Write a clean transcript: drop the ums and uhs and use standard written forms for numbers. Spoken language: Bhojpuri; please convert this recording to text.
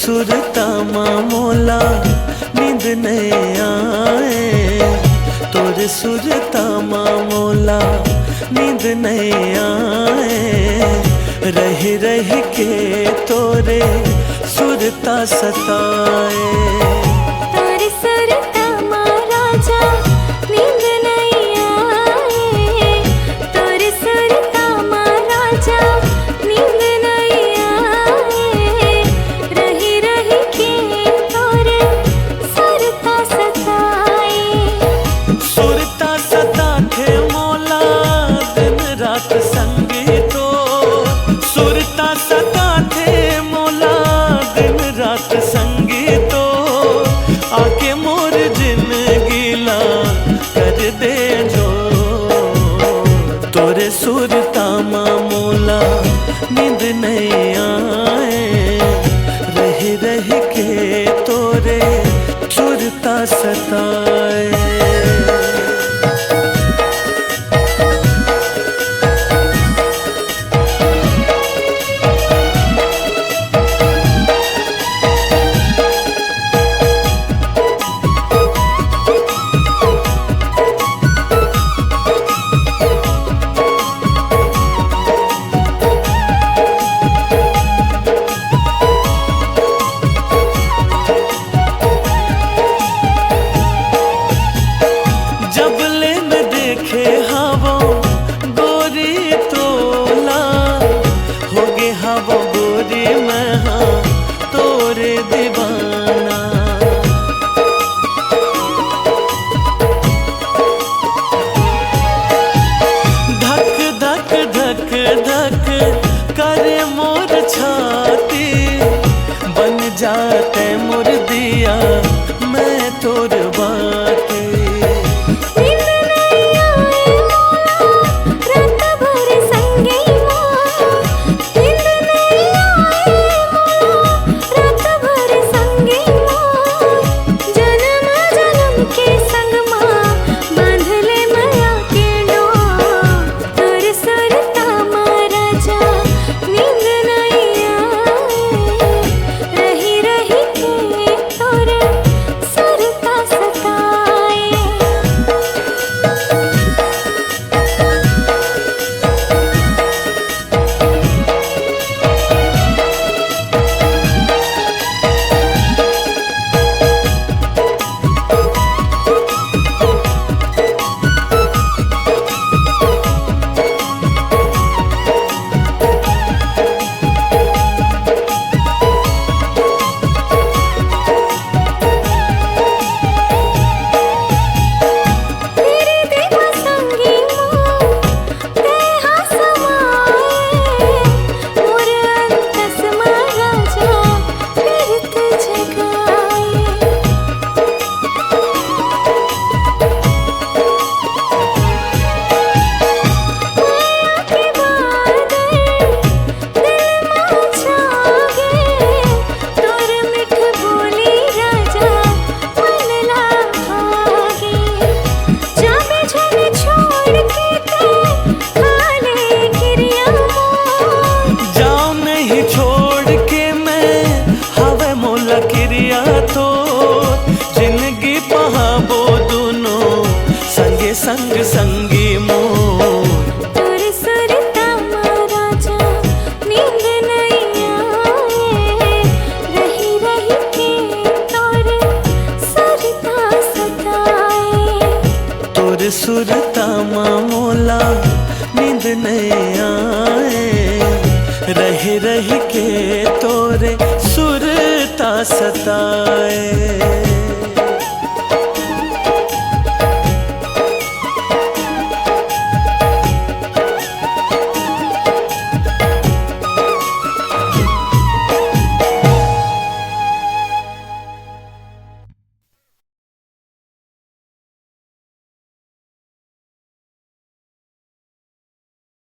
सुरता मोला नींद नहीं आए, तोरे सुरता मोला नींद नहीं आए। रह रह के तोरे सुरता सताए। तोरे सुरता राजा नींद नहीं आए, तोरे सुरता राजा नींद नहीं आए। रह रह के तोरे सुरता सताए। सुरता सता थे मोला दिन रात संगी तो, सुरता सता थे मोला दिन रात संगी तो। आके मोर जिंदगी ला कर दे जो, तोरे सुरता मोला नींद नहीं आए। रह रह के तोरे सुरता सताए। वो गोरी मैं हाँ तोरे दीवाना। धक धक धक धक करे मोर छाती, बन जाते मोर दिया मैं तोर बाती। संग संगी मोर तोरे सुरता राजा नींद नहीं आए। रही रही के तोरे सुरता सताए। तोरे सुरता मोला नींद नहीं आए। रह रह के तोरे सुरता सताए।